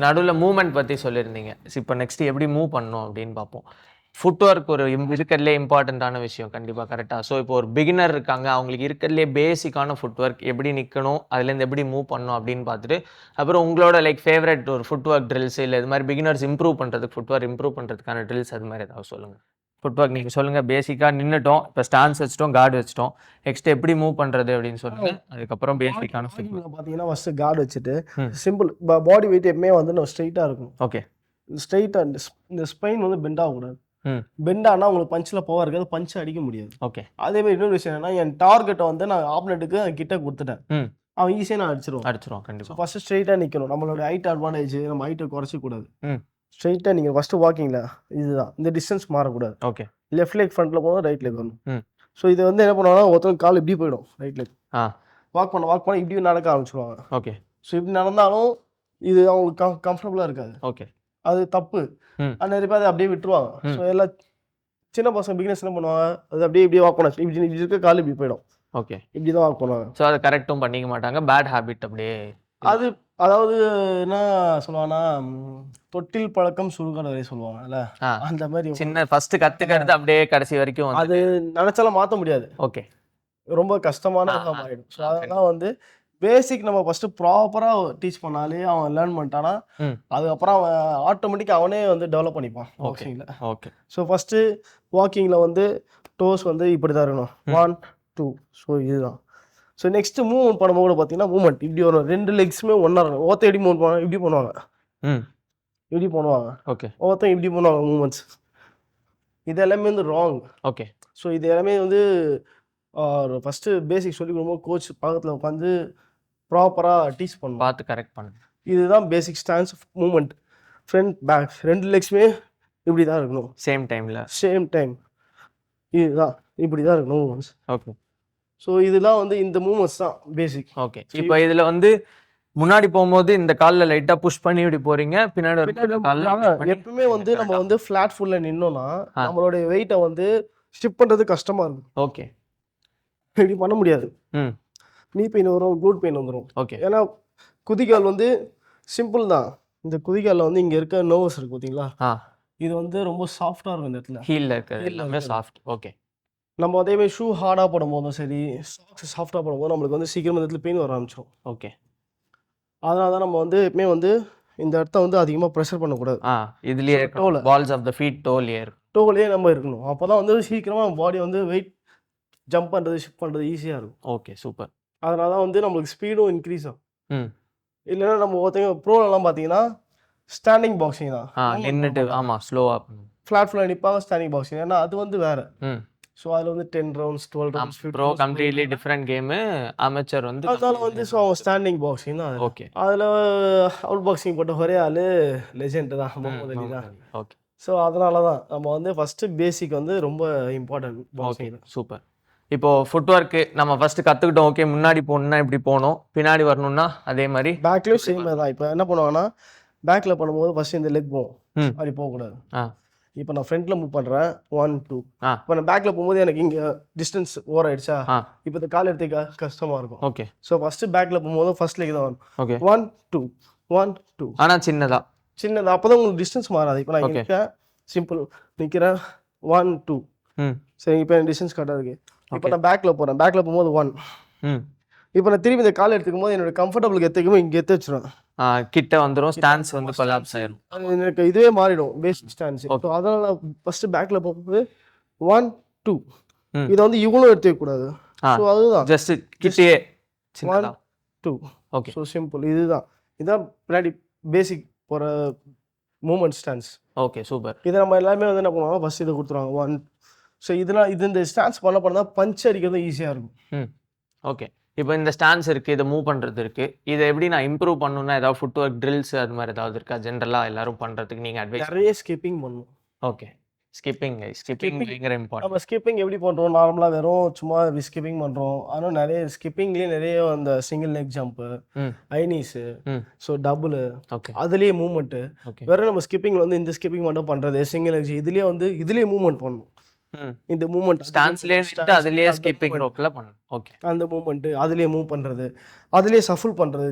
நடுவில் மூவ்மெண்ட் பற்றி சொல்லியிருந்தீங்க. இப்போ நெக்ஸ்ட் எப்படி மூவ் பண்ணணும் அப்படின்னு பார்ப்போம். ஃபுட் ஒர்க் ஒரு இருக்கிறதுலே இம்பார்ட்டண்ட்டான விஷயம் கண்டிப்பாக கரெக்டாக. ஸோ இப்போ ஒரு பிகினர் இருக்காங்க, அவங்களுக்கு இருக்கிறதுலே பேசிக்கான ஃபுட் ஒர்க் எப்படி நிற்கணும், அதுலேருந்து எப்படி மூவ் பண்ணணும் அப்படின்னு பார்த்துட்டு, அப்புறம் உங்களோட லைக் ஃபேவரட் ஒரு ஃபுட் ஒர்க் ட்ரில்ஸ் இல்லை இது மாதிரி பிகினர்ஸ் இம்ப்ரூவ் பண்ணுறதுக்கு ஃபுட் ஒர்க் இம்ப்ரூவ் பண்ணுறதுக்கான ட்ரில்ஸ் அது மாதிரி ஏதாவது சொல்லுங்கள். ஃபுட் ஒர்க் நீங்கள் சொல்லுங்கள். பேசிக்காக நின்றுட்டோம், இப்போ ஸ்டான்ஸ் வச்சிட்டோம், கார்டு வச்சிட்டோம், நெக்ஸ்ட் எப்படி மூவ் பண்ணுறது அப்படின்னு சொல்லுங்கள். அதுக்கப்புறம் பேசிக்கான பார்த்தீங்கன்னா ஃபஸ்ட்டு கார்டு வச்சுட்டு சிம்பிள் பாடி வெயிட் எப்பவுமே வந்து நம்ம ஸ்ட்ரைட்டாக இருக்கும். ஓகே, ஸ்ட்ரைட்டாக இந்த ஸ்பைன் வந்து பெண்ட் ஆகக்கூடாது. பெண்ட் ஆனால் உங்களுக்கு பஞ்சில் பவர் இருக்காது, பஞ்ச் அடிக்க முடியாது. ஓகே, அதே மாதிரி இன்னொரு விஷயம் என்னன்னா, என் டார்கெட்டை வந்து நான் ஆப்னெட்டுக்கு கிட்ட கொடுத்துட்டேன், அவன் ஈஸியாக நான் அடிச்சிருவான். கண்டிப்பாக. ஃபஸ்ட்டு ஸ்ட்ரைட்டாக நிற்கணும். நம்மளோட ஹைட் அட்வான்டேஜ், நம்ம ஹைட்டை குறைச்சிக்கூடாது. ஸ்ட்ரைட்டாக நீங்கள் ஃபஸ்ட்டு வாக்கிங்கில் இதுதான், இந்த டிஸ்டன்ஸ் மாறக்கூடாது. ஓகே, லெஃப்ட் லெக் ஃப்ரண்ட்டில் போகணும், ரைட் லெக் வரணும். ஸோ இது வந்து என்ன பண்ணுவாங்கன்னா, ஒருத்தவங்க கால் இப்படி போயிடும், ரைட் லெக் வாக் பண்ண இப்படி நடக்க ஆரம்பிச்சிடுவாங்க. ஓகே, ஸோ இப்படி நடந்தாலும் இது அவங்களுக்கு கம்ஃபர்டபுளாக இருக்காது. ஓகே, அது தப்பு. நிறைய பேர் அதை அப்படியே விட்டுருவாங்க. ஸோ எல்லா சின்ன பசங்க பிகினர்ஸ் என்ன பண்ணுவாங்க, அது அப்படியே வாக் பண்ண இப்படி இருக்க கால் இப்படி போயிடும். ஓகே, இப்படி தான் வாக் பண்ணுவாங்க. ஸோ அதை கரெக்டும் பண்ணிக்க மாட்டாங்க, பேட் ஹேபிட் அப்படியே. அது அதாவது என்ன சொல்லுவாங்கன்னா, தொட்டில் பழக்கம் சுருங்கல் வரை சொல்லுவாங்கல்ல, அந்த மாதிரி சின்ன ஃபர்ஸ்ட் கற்றுக்கிறது அப்படியே கடைசி வரைக்கும் அது நினச்சாலும் மாற்ற முடியாது. ஓகே, ரொம்ப கஷ்டமான ஆகிடும். ஸோ அதெல்லாம் வந்து பேசிக் நம்ம ஃபஸ்ட்டு ப்ராப்பராக டீச் பண்ணாலே அவன் லேர்ன் பண்ணிட்டானா, அதுக்கப்புறம் அவன் ஆட்டோமேட்டிக்காக அவனே வந்து டெவலப் பண்ணிப்பான் பாக்ஸிங்கில். ஓகே, ஸோ ஃபஸ்ட்டு வாக்கிங்கில் வந்து டோஸ் வந்து இப்படி தான் இருக்கணும், 1 2. ஸோ இதுதான். ஸோ நெக்ஸ்ட்டு மூவ்மெண்ட் பண்ணும்போது கூட பார்த்தீங்கன்னா, மூவ்மெண்ட் இப்படி வரும், 2 லெக்ஸுமே ஒன்றா இருக்கும். ஒருத்தர் எப்படி மூவ் பண்ணுவாங்க, இப்படி பண்ணுவாங்க, இப்படி பண்ணுவாங்க. ஓகே, ஒருத்தன் இப்படி பண்ணுவாங்க மூவ்மெண்ட்ஸ். இது எல்லாமே வந்து ராங். ஓகே. ஸோ இது எல்லாமே வந்து ஃபஸ்ட்டு பேசிக் சொல்லி கொடுக்கும்போது கோச் பக்கத்தில் உட்காந்து ப்ராப்பராக டீச் பண்ணணும், பார்த்து கரெக்ட் பண்ணு. இதுதான் பேசிக் ஸ்டான்ஸ் மூவ்மெண்ட். ஃப்ரண்ட் பேக் 2 லெக்ஸுமே இப்படி தான் இருக்கணும், சேம் டைம். இதுதான் இப்படி தான் இருக்கணும் மூவ்மெண்ட்ஸ். ஓகே. ஸோ இதெல்லாம் வந்து இந்த மூவ்மெண்ட்ஸ் தான் பேசிக். ஓகே. இப்போ இதில் வந்து முன்னாடி போகும்போது இந்த காலில் லைட்டாக புஷ் பண்ணி இப்படி போகிறீங்க, பின்னாடி எப்பவுமே வந்து நம்ம வந்து ஃப்ளாட் ஃபுல்லில் நின்னோன்னா நம்மளுடைய வெயிட்டை வந்து ஷிஃப்ட் பண்ணுறது கஷ்டமாக இருக்கும். ஓகே, இப்படி பண்ண முடியாது. நீ பெயின் வரும், க்ளூட் பெயின் வந்துடும். ஓகே. ஏன்னா குதிகால் வந்து சிம்பிள் தான். இந்த குதிகாலில் வந்து இங்கே இருக்க நர்வஸ் இருக்குது பார்த்தீங்களா, இது வந்து ரொம்ப சாஃப்டாக இருக்கும். இந்த இடத்துல ஹீலில் இருக்கிறது எல்லாமே சாஃப்ட். ஓகே. நம்ம அதேமாதிரி ஷூ ஹார்டாக போடும்போதும் சரி, சாக்ஸ் சாஃப்டாக போடும்போது நம்மளுக்கு வந்து சீக்கிரம் இந்த இடத்துல பெயின் வர ஆரம்பிச்சிடும். ஓகே. அதனால தான் நம்ம வந்து எப்பவுமே வந்து இந்த இடத்த வந்து அதிகமாக ப்ரெஷர் பண்ணக்கூடாது. இதுலேயே பால்ஸ் ஆஃப் த ஃபீட் டோலேயே நம்ம இருக்கணும். அப்போ தான் வந்து சீக்கிரமாக பாடி வந்து வெயிட் ஜம்ப் பண்ணுறது ஷிஃப்ட் பண்ணுறது ஈஸியாக இருக்கும். Okay, super. அதனால தான் வந்து நம்மளுக்கு ஸ்பீடும் இன்க்ரீஸ் ஆகும். இல்லைன்னா நம்ம ஒருத்தங்க ப்ரோலெல்லாம் பார்த்தீங்கன்னா ஸ்டாண்டிங் பாக்ஸிங் தான், நின்றுட்டு. ஆமாம், ஸ்லோவாக ஃப்ளாட் ஃபுல்லாக நிற்பாங்க, ஸ்டாண்டிங் பாக்ஸிங். ஏன்னா அது வந்து வேறு. ஸோ அதில் வந்து 10 rounds 12 rounds bro completely different game. Amateur வந்து அதனால வந்து ஸோ அவன் ஸ்டாண்டிங் பாக்ஸிங் தான். ஓகே. அதில் அவுட் பாக்ஸிங் போட்ட ஒரே ஆள் லெஜெண்ட் தான், முகமது அலி தான். ஓகே. ஸோ அதனால தான் நம்ம வந்து ஃபஸ்ட்டு பேசிக் வந்து ரொம்ப இம்பார்ட்டன்ட் பாக்ஸிங். சூப்பர். இப்போது ஃபுட் ஒர்க்கு நம்ம ஃபஸ்ட்டு கற்றுக்கிட்டோம். ஓகே, முன்னாடி போகணுன்னா இப்படி போகணும், பின்னாடி வரணும்னா அதே மாதிரி பேக்லேயும் சேம் தான். இப்போ என்ன பண்ணுவாங்கன்னா, பேக்கில் பண்ணும்போது ஃபஸ்ட்டு இந்த லெக் போகும், அப்படி போகக்கூடாது. இப்போ நான் ஃப்ரண்ட்டில் மூவ் பண்ணுறேன், 1 2. இப்போ நான் பேக்கில் போகும்போது எனக்கு இங்கே டிஸ்டன்ஸ் ஓவர் ஆயிடுச்சா, இப்போ இந்த கால் எடுத்துக்க கஷ்டமாக இருக்கும். ஓகே. ஸோ ஃபஸ்ட்டு பேக்கில் போகும்போது ஃபர்ஸ்ட் லெக் தான் வரும். ஓகே. 1 2 1 2. ஆனால் சின்னதாக அப்போ தான் உங்களுக்கு டிஸ்டன்ஸ் மாறாது. இப்போ நான் நிற்கிறேன், சிம்பிள் நிற்கிறேன், 1 2. சரி, இப்போ என் டிஸ்டன்ஸ் கரெக்டாக இருக்குது. இப்போ நான் பேக்கில் போகிறேன், பேக்கில் போகும்போது 1. இப்போ நான் திரும்பி இந்த கால் எடுத்துக்கும் போது என்னோட கம்ஃபர்டபுளுக்கு எடுத்துக்கும்போது இங்கே எடுத்து வச்சிருவேன், கிட்ட வந்துடும், ஸ்டான்ஸ் வந்து கொலாப்ஸ் ஆயிடும். எனக்கு இதுவே மாறிடும் பேசிக் ஸ்டான்ஸ். ஸோ அதனால் ஃபஸ்ட்டு பேக்கில் போகும்போது 1 2. இதை வந்து இவ்வளோ எடுத்து வைக்கக்கூடாது. ஸோ அதுதான் ஜஸ்ட் கிட்டே 1 2. ஓகே. ஸோ சிம்பிள் இதுதான் பின்னாடி பேசிக் போகிற மூமெண்ட் ஸ்டான்ஸ். Okay, super. இதை நம்ம எல்லாமே வந்து என்ன பண்ணுவாங்க, ஃபஸ்ட் இதை கொடுத்துருவாங்க 1. ஸோ இது இந்த ஸ்டான்ஸ் பண்ண தான் பஞ்ச் அடிக்கிறது ஈஸியாக இருக்கும். ஓகே. இப்போ இந்த ஸ்டான்ஸ் இருக்குது, இதை மூவ் பண்ணுறது இருக்குது, இதை எப்படி நான் இம்ப்ரூவ் பண்ணணும்னா ஏதாவது ஃபுட் ஒர்க் ட்ரில்ஸ் அது மாதிரி ஏதாவது இருக்கா ஜென்ரலாக எல்லாரும் பண்ணுறதுக்கு நீங்கள் அட்வைஸ்? நிறைய ஸ்கிப்பிங் பண்ணணும். ஓகே. ஸ்கிப்பிங் பயங்கர இம்பார்ட்டன்ட். நம்ம ஸ்கிப்பிங் எப்படி பண்ணுறோம், நார்மலாக வெறும் சும்மா ஸ்கிப்பிங் பண்ணுறோம். ஆனால் நிறைய ஸ்கிப்பிங்லேயே நிறைய அந்த single leg jump, high knees, so double, அதுலேயே மூவ்மெண்ட்டு. வெறும் நம்ம ஸ்கிப்பிங் வந்து இந்த ஸ்கிப்பிங் மட்டும் பண்ணுறது சிங்கிள் லெக், இதுலேயே மூவ்மெண்ட் பண்ணணும். ம். இந்த மூமெண்ட் ஸ்டான்ஸ்லேயே நின்று அதுலேயே ஸ்கிப்பிங் ரோப்பில் பண்ணணும். ஓகே. அந்த மூமெண்ட்டு அதுலேயே மூவ் பண்ணுறது, அதுலேயே சஃபுல் பண்ணுறது,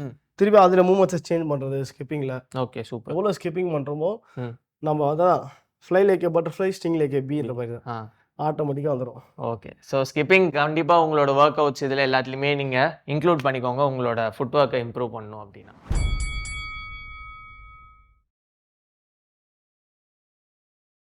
ம். திருப்பி அதில் மூமெண்ட்ஸை சேஞ்ச் பண்ணுறது ஸ்கிப்பிங்கில். Okay super. எவ்வளோ ஸ்கிப்பிங் பண்ணுறோமோ ம். நம்ம அதான் fly like a butterfly sting like a பீன்ற மாதிரி தான் ஆ ஆட்டோமேட்டிக்காக வந்துடும். ஓகே. ஸோ ஸ்கிப்பிங் கண்டிப்பாக உங்களோட ஒர்க் அவுட்ஸ் இதில் எல்லாத்துலேயுமே நீங்கள் இன்க்ளூட் பண்ணிக்கோங்க உங்களோட ஃபுட் ஒர்க்கை இம்ப்ரூவ் பண்ணணும் அப்படின்னா.